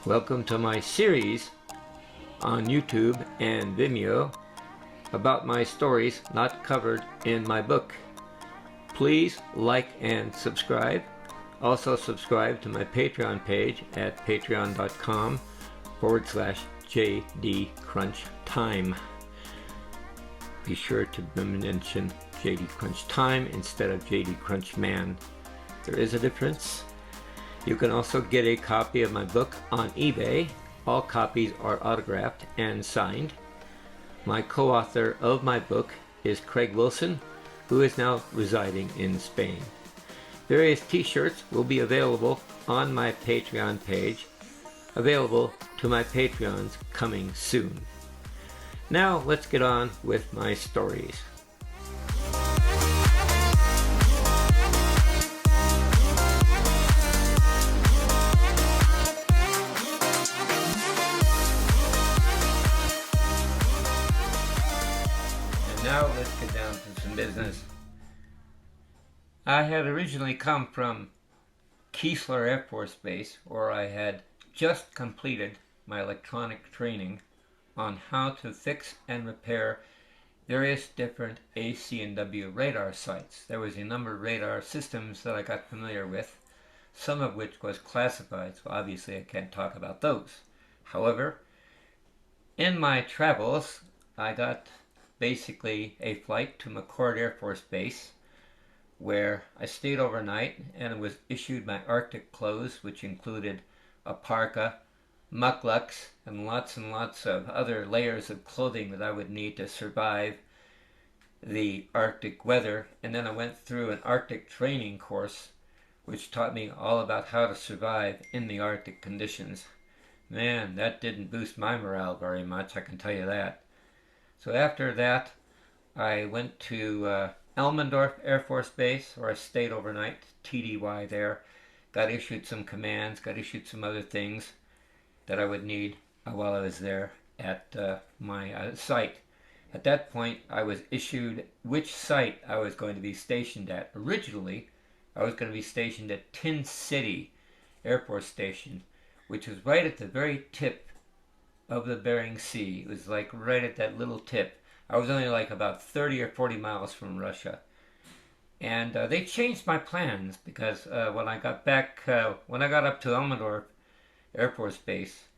Welcome to my series on YouTube and Vimeo about my stories not covered in my book. Please like and subscribe. Also subscribe to my Patreon page at patreon.com/JDCrunchTime. Be sure to mention JD Crunch Time instead of JD Crunch Man. There is a difference. You can also get a copy of my book on eBay. All copies are autographed and signed. My co-author of my book is Craig Wilson, who is now residing in Spain. Various t-shirts will be available on my Patreon page, available to my Patreons coming soon. Now let's get on with my stories. Now let's get down to some business. I had originally come from Keesler Air Force Base, where I had just completed my electronic training on how to fix and repair various different AC&W radar sites. There was a number of radar systems that I got familiar with, some of which was classified, so obviously I can't talk about those. However, in my travels, I got basically a flight to McCord Air Force Base, where I stayed overnight and was issued my Arctic clothes, which included a parka, mucklucks, and lots of other layers of clothing that I would need to survive the Arctic weather. And then I went through an Arctic training course, which taught me all about how to survive in the Arctic conditions. Man, that didn't boost my morale very much, I can tell you that. So after that, I went to Elmendorf Air Force Base, where I stayed overnight, TDY there. Got issued some commands, got issued some other things that I would need while I was there at my site. At that point, I was issued which site I was going to be stationed at. Originally, I was going to be stationed at Tin City Air Force Station, which was right at the very tip of the Bering Sea. It was like right at that little tip. I was only like about 30 or 40 miles from Russia. And they changed my plans because when I got back, when I got up to Elmendorf Air Force Base,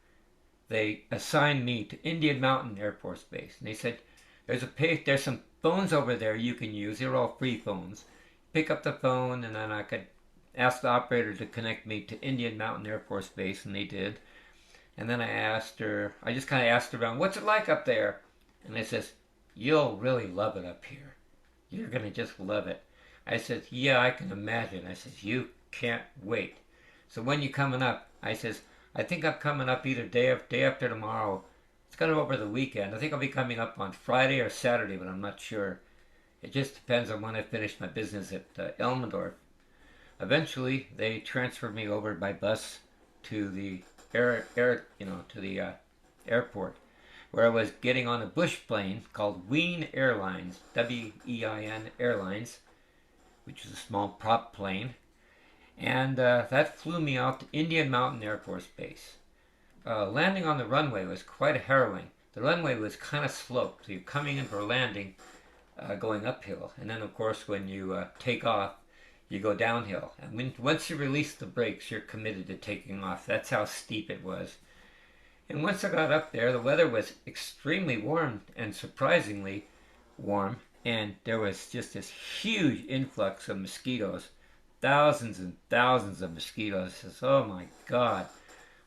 they assigned me to Indian Mountain Air Force Base. And they said, there's some phones over there you can use. They're all free phones. Pick up the phone and then I could ask the operator to connect me to Indian Mountain Air Force Base, and they did. And then I just kind of asked around, what's it like up there? And they says, you'll really love it up here. You're going to just love it. I said, yeah, I can imagine. I says, you can't wait. So when you coming up? I says, I think I'm coming up either day after tomorrow. It's kind of over the weekend. I think I'll be coming up on Friday or Saturday, but I'm not sure. It just depends on when I finish my business at Elmendorf. Eventually, they transferred me over by bus to the airport, where I was getting on a bush plane called Wien Airlines, W-E-I-N Airlines, which is a small prop plane, and that flew me out to Indian Mountain Air Force Base. Landing on the runway was quite harrowing. The runway was kind of sloped, so you're coming in for landing, going uphill, and then of course when you take off, you go downhill. And once you release the brakes, you're committed to taking off. That's how steep it was. And once I got up there, the weather was extremely warm and surprisingly warm. And there was just this huge influx of mosquitoes. Thousands and thousands of mosquitoes. I says, oh my God,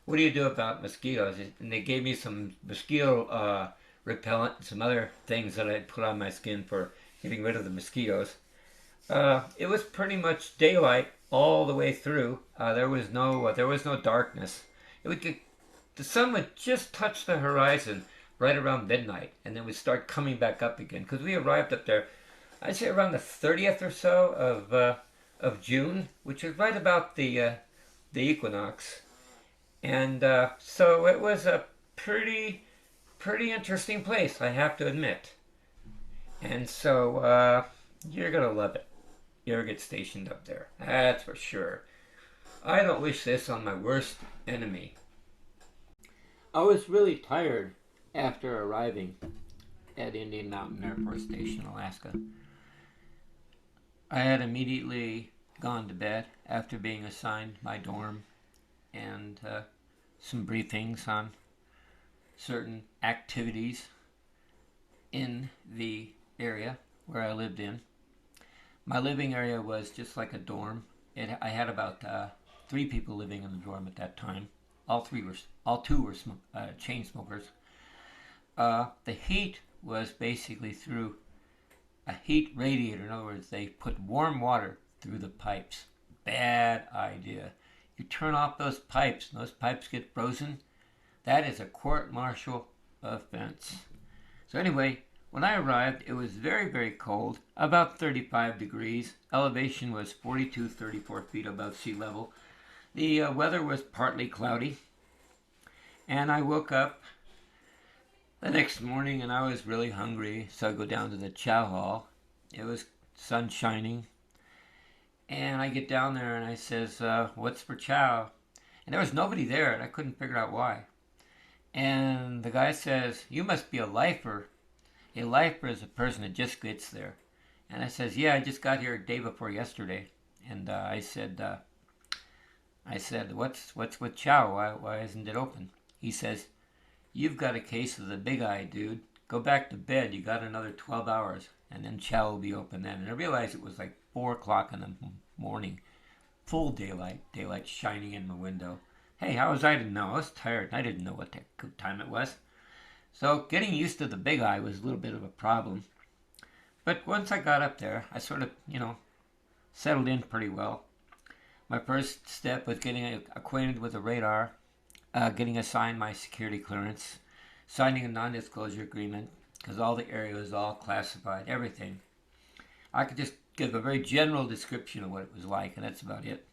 what do you do about mosquitoes? And they gave me some mosquito repellent and some other things that I'd put on my skin for getting rid of the mosquitoes. It was pretty much daylight all the way through. There was no darkness. The sun would just touch the horizon right around midnight, and then would start coming back up again. Because we arrived up there, I'd say around the 30th or so of June, which is right about the equinox, and so it was a pretty interesting place, I have to admit. And so you're gonna love it. You ever get stationed up there, that's for sure. I don't wish this on my worst enemy. I was really tired after arriving at Indian Mountain Air Force Station, Alaska. I had immediately gone to bed after being assigned my dorm and some briefings on certain activities in the area where I lived in. My living area was just like a dorm. I had about 3 people living in the dorm at that time. All two were chain smokers. The heat was basically through a heat radiator. In other words, they put warm water through the pipes. Bad idea. You turn off those pipes and those pipes get frozen. That is a court-martial offense. So anyway, when I arrived, it was very, very cold, about 35 degrees. Elevation was 42, 34 feet above sea level. The weather was partly cloudy. And I woke up the next morning and I was really hungry, so I go down to the chow hall. It was sun shining. And I get down there and I says, what's for chow? And there was nobody there and I couldn't figure out why. And the guy says, you must be a lifer. A lifer is a person that just gets there. And I says, yeah, I just got here a day before yesterday. And I said, what's with chow? Why isn't it open? He says, you've got a case of the big eye, dude. Go back to bed. You got another 12 hours. And then chow will be open then. And I realized it was like 4 o'clock in the morning. Full daylight shining in the window. Hey, how was I to know? I was tired and I didn't know what time it was. So getting used to the big eye was a little bit of a problem. But once I got up there, I sort of, settled in pretty well. My first step was getting acquainted with the radar, getting assigned my security clearance, signing a non-disclosure agreement, because all the area was all classified, everything. I could just give a very general description of what it was like, and that's about it.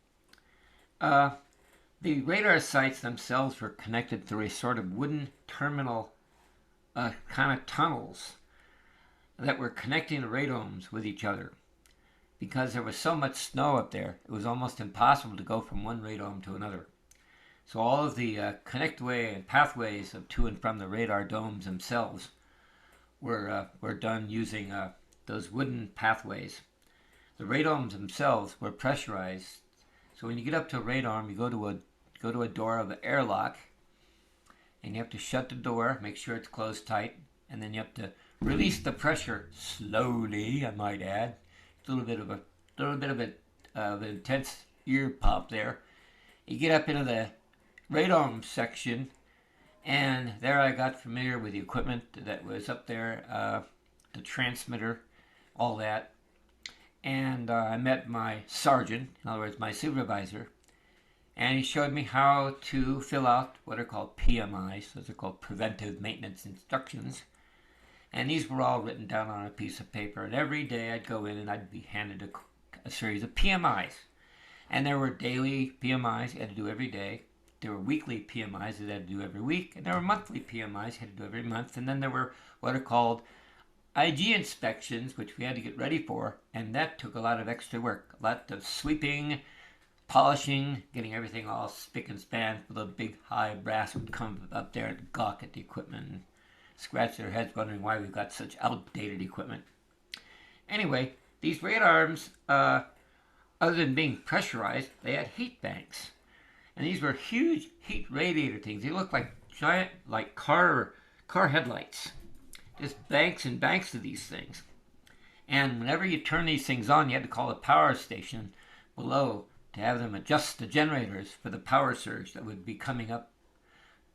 The radar sites themselves were connected through a sort of wooden terminal kind of tunnels that were connecting the radomes with each other. Because there was so much snow up there, it was almost impossible to go from one radome to another. So all of the connectway and pathways to and from the radar domes themselves were done using those wooden pathways. The radomes themselves were pressurized. So when you get up to a radome, you go to a door of an airlock, and you have to shut the door, make sure it's closed tight, and then you have to release the pressure slowly. I might add, it's a little bit of an intense ear pop there. You get up into the radome section, and there I got familiar with the equipment that was up there, the transmitter, all that. And I met my sergeant, in other words, my supervisor, and he showed me how to fill out what are called PMIs, those are called Preventive Maintenance Instructions. And these were all written down on a piece of paper, and every day I'd go in and I'd be handed a series of PMIs. And there were daily PMIs you had to do every day. There were weekly PMIs that I had to do every week, and there were monthly PMIs you had to do every month, and then there were what are called IG inspections, which we had to get ready for, and that took a lot of extra work. A lot of sweeping, polishing, getting everything all spick and span. The big high brass would come up there and gawk at the equipment and scratch their heads wondering why we've got such outdated equipment. Anyway, these radarms, other than being pressurized, they had heat banks. And these were huge heat radiator things. They looked like giant, like car headlights. Just banks and banks of these things. And whenever you turn these things on, you had to call the power station below to have them adjust the generators for the power surge that would be coming up.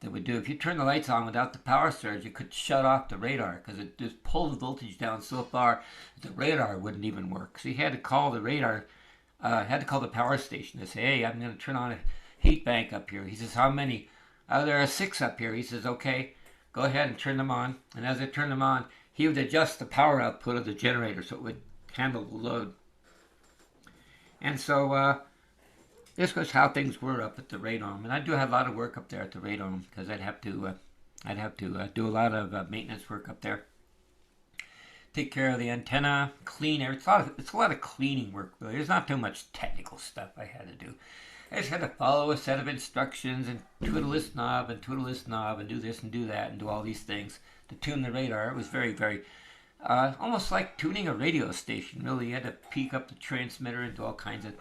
That would do, if you turn the lights on without the power surge, it could shut off the radar because it just pulled the voltage down so far that the radar wouldn't even work. So you had to call the radar, had to call the power station to say, hey, I'm going to turn on a heat bank up here. He says, how many? There are 6 up here. He says, okay, go ahead and turn them on. And as I turned them on, he would adjust the power output of the generator so it would handle the load. And so this was how things were up at the radome. And I do have a lot of work up there at the radome because I'd have to do a lot of maintenance work up there. Take care of the antenna, clean it. It's a lot of cleaning work, really. There's not too much technical stuff I had to do. I just had to follow a set of instructions and twiddle this knob and twiddle this knob and do this and do that and do all these things to tune the radar. It was very, very almost like tuning a radio station. Really, you had to peak up the transmitter and do all kinds of,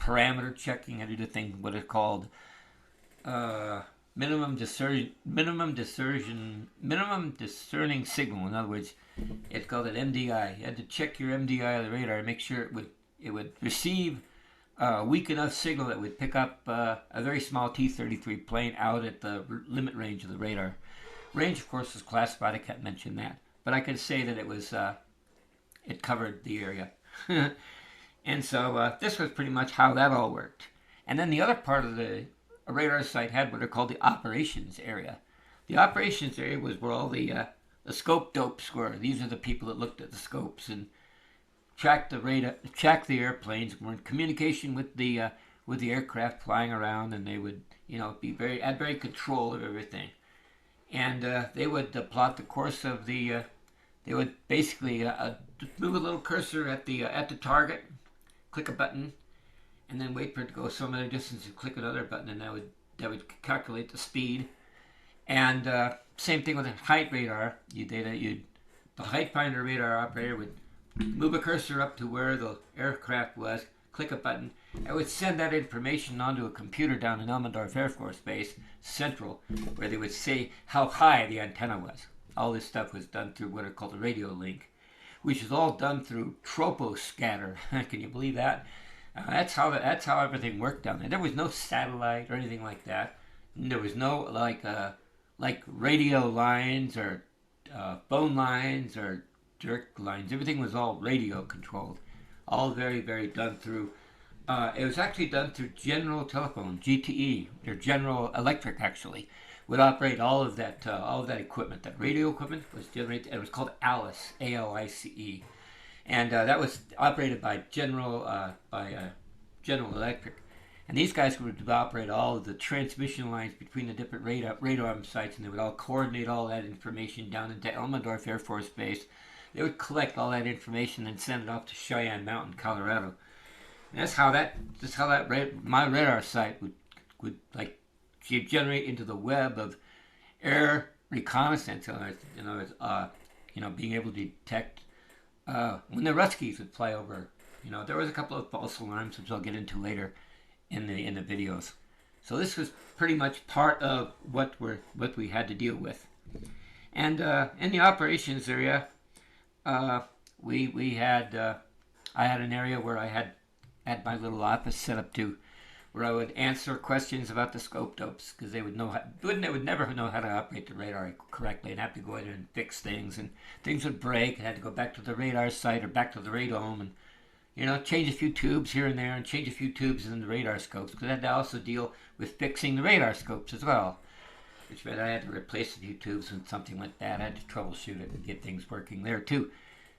parameter checking and do the thing what are called minimum discerning signal. In other words, it's called an MDI. You had to check your MDI of the radar and make sure it would receive a weak enough signal that would pick up a very small T-33 plane out at the limit range of the radar. Range, of course, is classified. I can't mention that, but I could say that it was it covered the area. And so this was pretty much how that all worked. And then the other part of the radar site had what are called the operations area. The operations area was where all the scope dopes were. These are the people that looked at the scopes and tracked the radar, tracked the airplanes, were in communication with the aircraft flying around, and they would be had very control of everything. And they would plot the course of the. They would basically move a little cursor at the target, click a button, and then wait for it to go some other distance and click another button, and that would calculate the speed. And same thing with the height radar. The height finder radar operator would move a cursor up to where the aircraft was, click a button, and would send that information onto a computer down in Elmendorf Air Force Base Central, where they would say how high the antenna was. All this stuff was done through what are called a radio link, which is all done through troposcatter. Can you believe that? That's how everything worked down there. There was no satellite or anything like that. There was no like radio lines or phone lines or direct lines. Everything was all radio controlled. All very, very done through. It was actually done through General Telephone, GTE, or General Electric actually, would operate all of that equipment. That radio equipment was generated. It was called ALICE, ALICE, and that was operated by General Electric. And these guys would operate all of the transmission lines between the different radar sites, and they would all coordinate all that information down into Elmendorf Air Force Base. They would collect all that information and send it off to Cheyenne Mountain, Colorado. And that's how my radar site would like generate into the web of air reconnaissance. Being able to detect when the Ruskies would fly over. There was a couple of false alarms, which I'll get into later in the videos. So this was pretty much part of what we had to deal with. And in the operations area, we had I had an area where I had my little office set up to where I would answer questions about the scope dopes, because they would never know how to operate the radar correctly and have to go in and fix things, and things would break. I had to go back to the radar site or back to the radome and change a few tubes here and there and change a few tubes in the radar scopes, because I had to also deal with fixing the radar scopes as well, which meant I had to replace a few tubes when something went bad. I had to troubleshoot it and get things working there too.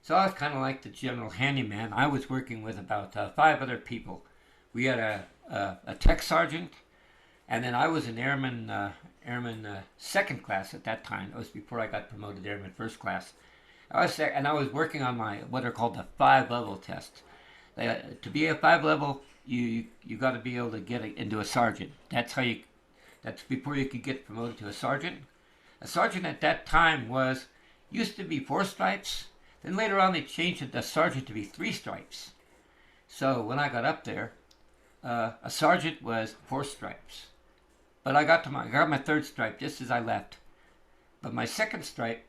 So I was kind of like the general handyman. I was working with about 5 other people. We had a tech sergeant, and then I was an airman second class at that time. It was before I got promoted to airman first class. I was working on my what are called the 5-level tests. To be a 5-level, you got to be able to get into a sergeant. That's before you could get promoted to a sergeant. A sergeant at that time used to be 4 stripes. Then later on they changed the sergeant to be 3 stripes. So when I got up there, a sergeant was 4 stripes. But I got my 3rd stripe just as I left. But my 2nd stripe,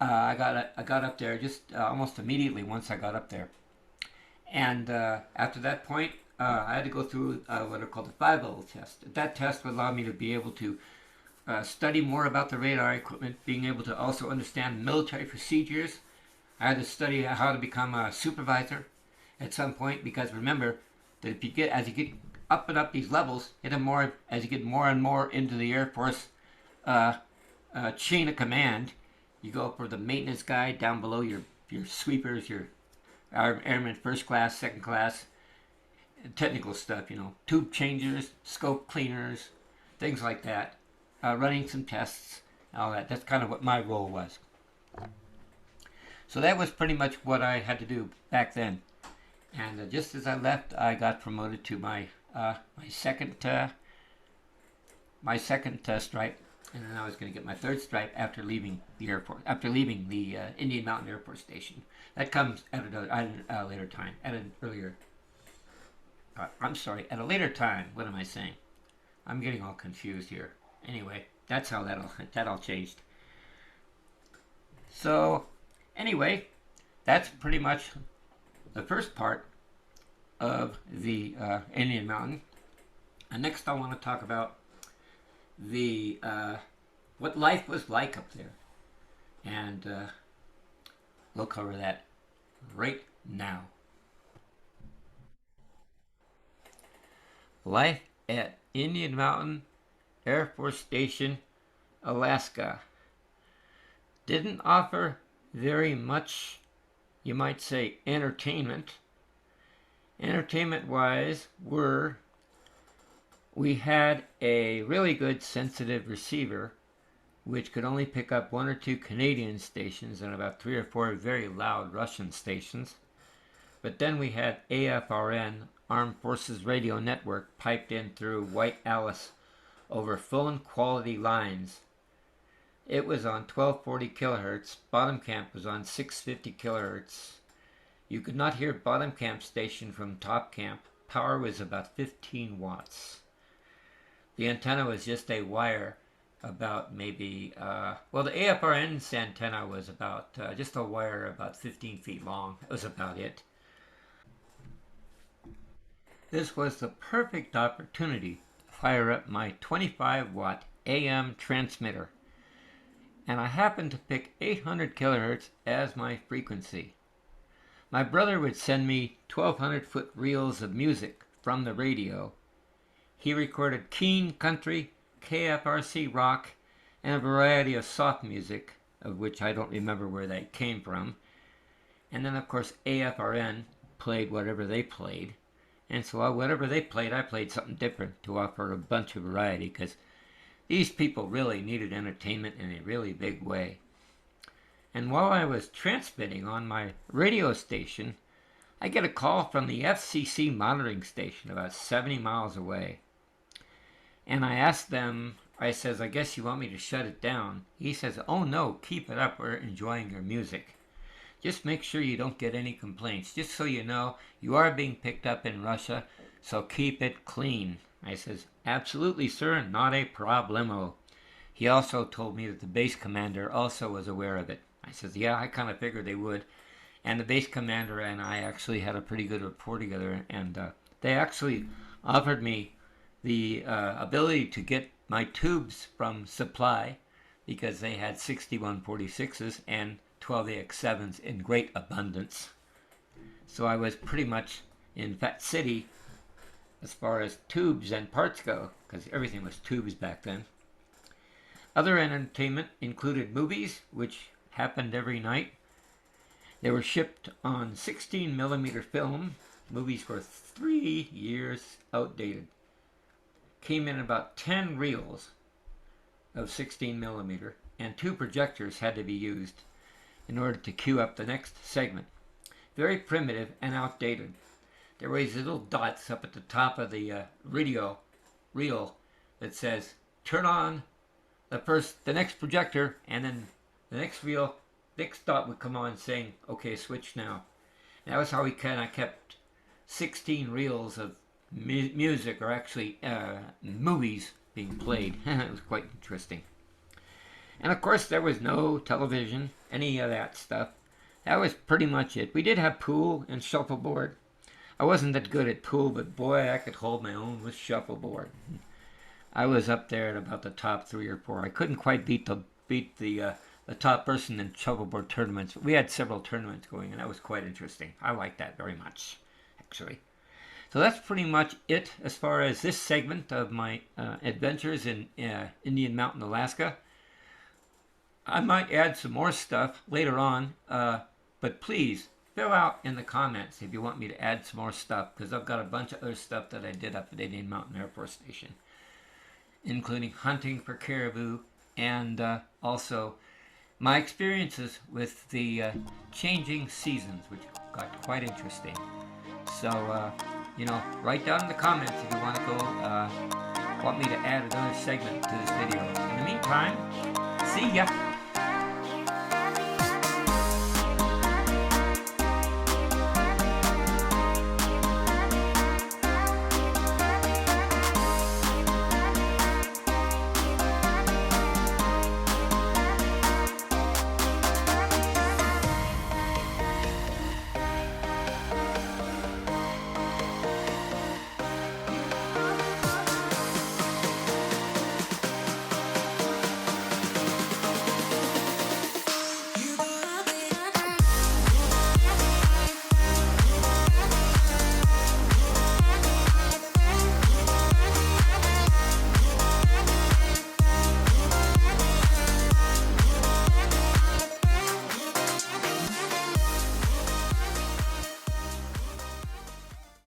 I got up there just almost immediately once I got up there. And after that point, I had to go through what are called the 5-level test. That test would allow me to be able to study more about the radar equipment, being able to also understand military procedures. I had to study how to become a supervisor at some point, because remember that as you get up and up these levels, as you get more and more into the Air Force chain of command, you go up for the maintenance guy, down below your sweepers, your airman first class, second class, technical stuff, tube changers, scope cleaners, things like that, running some tests, all that. That's kind of what my role was. So that was pretty much what I had to do back then. And just as I left, I got promoted to my my second stripe, and then I was going to get my third stripe after leaving the airport, after leaving the Indian Mountain Airport Station. That comes at a later time, at an earlier. I'm sorry, at a later time. What am I saying? I'm getting all confused here. Anyway, that's how that all changed. So, anyway, that's pretty much the first part of the Indian Mountain. And next I want to talk about the what life was like up there. And we'll cover that right now. Life at Indian Mountain Air Force Station, Alaska. Didn't offer very much, you might say, entertainment. Entertainment-wise, we had a really good sensitive receiver which could only pick up 1 or 2 Canadian stations and about 3 or 4 very loud Russian stations. But then we had AFRN, Armed Forces Radio Network, piped in through White Alice over phone quality lines. It was on 1240 kilohertz. Bottom camp was on 650 kilohertz. You could not hear bottom camp station from top camp. Power was about 15 watts. The antenna was just a wire about maybe, well, the AFRN's antenna was about, just a wire about 15 feet long. That was about it. This was the perfect opportunity to fire up my 25-watt AM transmitter. And I happened to pick 800 kilohertz as my frequency. My brother would send me 1,200-foot reels of music from the radio. He recorded keen country, KFRC rock, and a variety of soft music, of which I don't remember where that came from. And then, of course, AFRN played whatever they played. And so whatever they played, I played something different to offer a bunch of variety, because these people really needed entertainment in a really big way. And while I was transmitting on my radio station, I get a call from the FCC monitoring station about 70 miles away. And I asked them, I says, I guess you want me to shut it down. He says, oh no, keep it up, we're enjoying your music. Just make sure you don't get any complaints. Just so you know, you are being picked up in Russia, so keep it clean. I says, absolutely, sir, not a problemo. He also told me that the base commander also was aware of it. I says, yeah, I kind of figured they would. And the base commander and I actually had a pretty good rapport together, and they actually offered me the ability to get my tubes from Supply, because they had 6146s and 12AX7s in great abundance. So I was pretty much in Fat City as far as tubes and parts go, because everything was tubes back then. Other entertainment included movies, which happened every night. They were shipped on 16 millimeter film. Movies were 3 years outdated. Came in about 10 reels of 16 millimeter, and 2 projectors had to be used in order to cue up the next segment. Very primitive and outdated. There were these little dots up at the top of the radio reel that says, turn on the next projector, and then the next dot would come on saying, okay, switch now. And that was how we kind of kept 16 reels of music, or actually movies, being played. It was quite interesting. And of course there was no television, any of that stuff. That was pretty much it. We did have pool and shuffleboard. I wasn't that good at pool, but boy, I could hold my own with shuffleboard. I was up there at about the top 3 or 4. I couldn't quite beat the top person in shuffleboard tournaments. But we had several tournaments going, and that was quite interesting. I liked that very much, actually. So that's pretty much it as far as this segment of my adventures in Indian Mountain, Alaska. I might add some more stuff later on, but please fill out in the comments if you want me to add some more stuff, because I've got a bunch of other stuff that I did up at Indian Mountain Air Force Station, including hunting for caribou, and also my experiences with the changing seasons, which got quite interesting. So you know, write down in the comments if you want to go, want me to add another segment to this video. In the meantime, see ya!